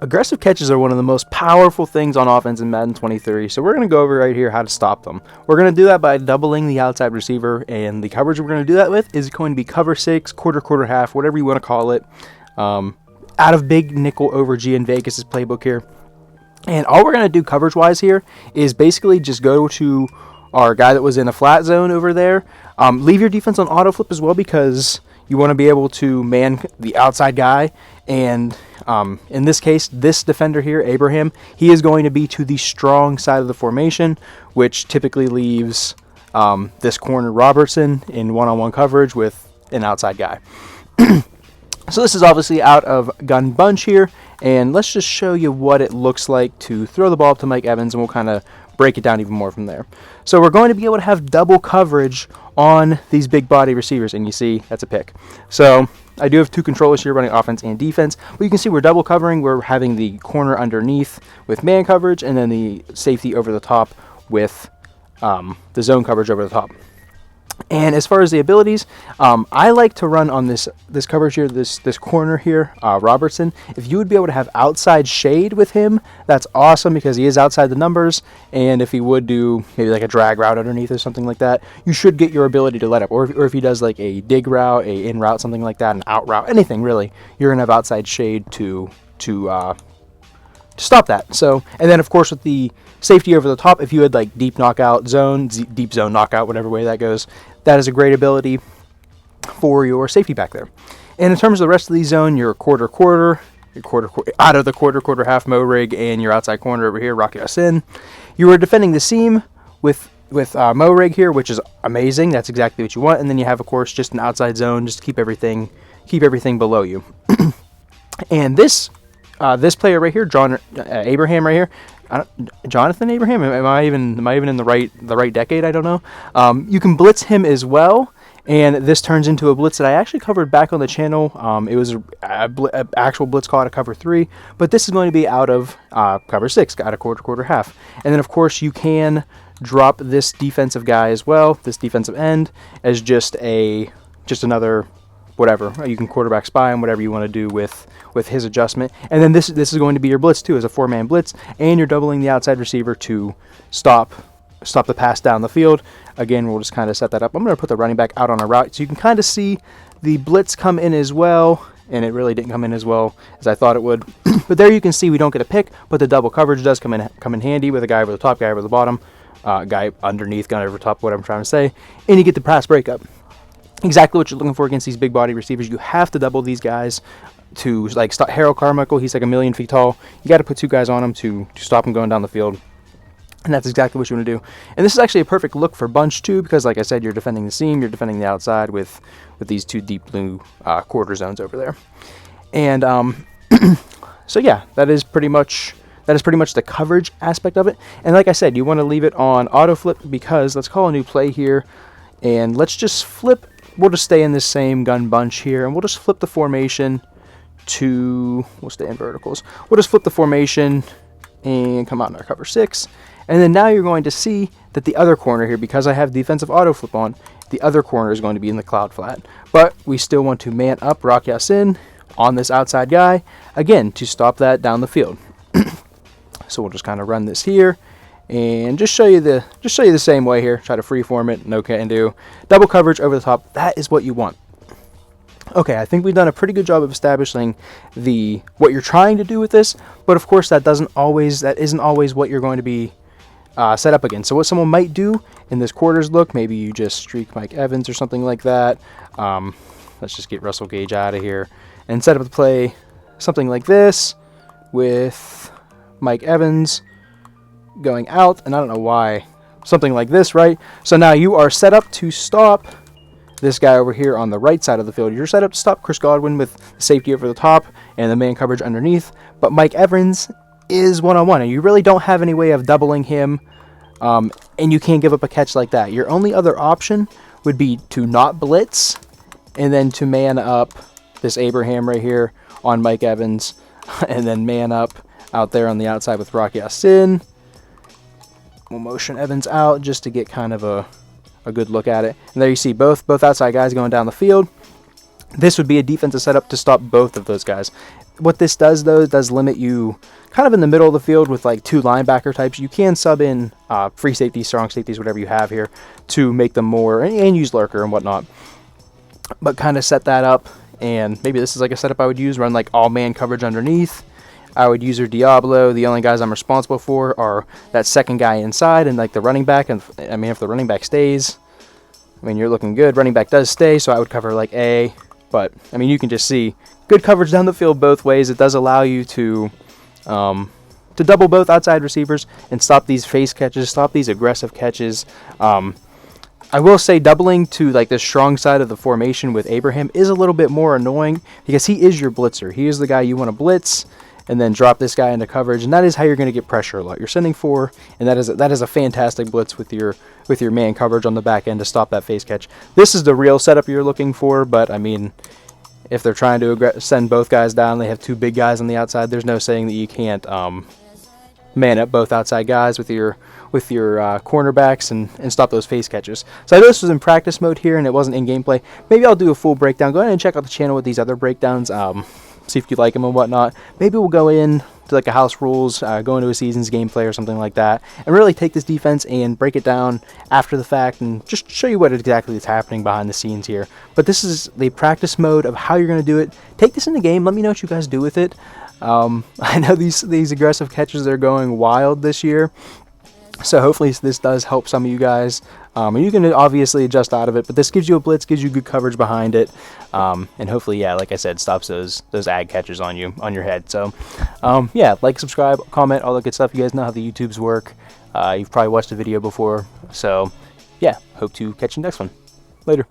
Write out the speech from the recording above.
Aggressive catches are one of the most powerful things on offense in Madden 23, so we're going to go over right here how to stop them. We're going to do that by doubling the outside receiver, and the coverage we're going to do that with is going to be cover 6, quarter, half, whatever you want to call it, out of big nickel over G in Vegas' playbook here. And all we're going to do coverage-wise here is basically just go to our guy that was in a flat zone over there. Leave your defense on auto flip as well, because you want to be able to man the outside guy. And in this case, this defender here, Abraham, he is going to be to the strong side of the formation, which typically leaves this corner Robertson in one-on-one coverage with an outside guy. So this is obviously out of gun bunch here, and let's just show you what it looks like to throw the ball up to Mike Evans, and we'll kind of break it down even more from there. So we're going to be able to have double coverage on these big body receivers, and you see that's a pick. So I do have two controllers here running offense and defense, but you can see we're double covering. We're having the corner underneath with man coverage, and then the safety over the top with the zone coverage over the top. And as far as the abilities, I like to run on this coverage here, this corner here, Robertson. If you would be able to have outside shade with him, that's awesome, because he is outside the numbers. And if he would do maybe like a drag route underneath or something like that, you should get your ability to let up. Or if he does like a dig route, a in route, something like that, an out route, anything really, you're gonna have outside shade to stop that. So, and then of course with the safety over the top, if you had like deep knockout zone, deep zone knockout, whatever way that goes, that is a great ability for your safety back there. And in terms of the rest of the zone, your quarter, out of the quarter, half Mo Rig, and your outside corner over here, Rocky Sin. You are defending the seam with Mo Rig here, which is amazing. That's exactly what you want. And then you have, of course, just an outside zone, just to keep everything below you. And this player right here, Abraham right here, Jonathan Abraham. Am I even in the right decade? I don't know. You can blitz him as well, and this turns into a blitz that I actually covered back on the channel. It was an actual blitz call out of cover 3, but this is going to be out of cover 6, out of quarter, half. And then of course you can drop this defensive guy as well, this defensive end, as just another whatever. You can quarterback spy him, whatever you want to do with his adjustment. And then this is going to be your blitz too, as a 4-man blitz, and you're doubling the outside receiver to stop the pass down the field. Again, we'll just kind of set that up. I'm going to put the running back out on a route so you can kind of see the blitz come in as well, and it really didn't come in as well as I thought it would. But there you can see we don't get a pick, but the double coverage does come in handy with a guy over the top, guy over the bottom, guy underneath, guy over the top, what I'm trying to say, and you get the pass breakup. Exactly what you're looking for against these big body receivers. You have to double these guys to like stop Harold Carmichael. He's like 1,000,000 feet tall. You got to put two guys on him to stop him going down the field. And that's exactly what you want to do. And this is actually a perfect look for bunch too, because like I said, you're defending the seam, you're defending the outside with these two deep blue quarter zones over there. And so yeah, that is pretty much the coverage aspect of it. And like I said, you want to leave it on auto flip, because let's call a new play here, and let's just flip. We'll just stay in this same gun bunch here, and we'll just flip the formation to, we'll stay in verticals. We'll just flip the formation and come out in our cover 6. And then now you're going to see that the other corner here, because I have defensive auto flip on, the other corner is going to be in the cloud flat. But we still want to man up Rock Yassin on this outside guy, again, to stop that down the field. So we'll just kind of run this here. And just show you the same way here. Try to freeform it. No can do. Double coverage over the top. That is what you want. Okay, I think we've done a pretty good job of establishing what you're trying to do with this. But of course, that isn't always what you're going to be set up against. So what someone might do in this quarters look, maybe you just streak Mike Evans or something like that. Let's just get Russell Gage out of here and set up the play something like this with Mike Evans going out, and I don't know why, something like this, right? So now you are set up to stop this guy over here on the right side of the field. You're set up to stop Chris Godwin with the safety over the top and the man coverage underneath, but Mike Evans is one-on-one, and you really don't have any way of doubling him, and you can't give up a catch like that. Your only other option would be to not blitz, and then to man up this Abraham right here on Mike Evans, and then man up out there on the outside with Rocky Yassin. We'll motion Evans out just to get kind of a good look at it. And there you see both outside guys going down the field. This would be a defensive setup to stop both of those guys. What this does, though, it does limit you kind of in the middle of the field with like 2 linebacker types. You can sub in free safeties, strong safeties, whatever you have here, to make them more, and use lurker and whatnot. But kind of set that up, and maybe this is like a setup I would use, run like all man coverage underneath. I would use your Diablo. The only guys I'm responsible for are that second guy inside and like the running back. And I mean, if the running back stays, I mean, you're looking good. Running back does stay, so I would cover like A. But I mean, you can just see good coverage down the field both ways. It does allow you to double both outside receivers and stop these face catches, stop these aggressive catches. I will say doubling to like the strong side of the formation with Abraham is a little bit more annoying because he is your blitzer. He is the guy you want to blitz and then drop this guy into coverage, and that is how you're going to get pressure a lot. You're sending 4, and that is a fantastic blitz with your man coverage on the back end to stop that face catch. This is the real setup you're looking for, but I mean, if they're trying to send both guys down, they have 2 big guys on the outside. There's no saying that you can't man up both outside guys with your cornerbacks and stop those face catches. So I know this was in practice mode here and it wasn't in gameplay. Maybe I'll do a full breakdown. Go ahead and check out the channel with these other breakdowns. See if you like them and whatnot. Maybe we'll go in to like a house rules, go into a season's gameplay or something like that, and really take this defense and break it down after the fact and just show you what exactly is happening behind the scenes here. But this is the practice mode of how you're going to do it. Take this in the game. Let me know what you guys do with it. I know these aggressive catches are going wild this year, so hopefully this does help some of you guys. And you can obviously adjust out of it, but this gives you a blitz, gives you good coverage behind it, and hopefully, yeah, like I said, stops those ag catches on your head. So, yeah, like, subscribe, comment, all that good stuff. You guys know how the YouTubes work. You've probably watched the video before, so yeah, hope to catch you next one. Later.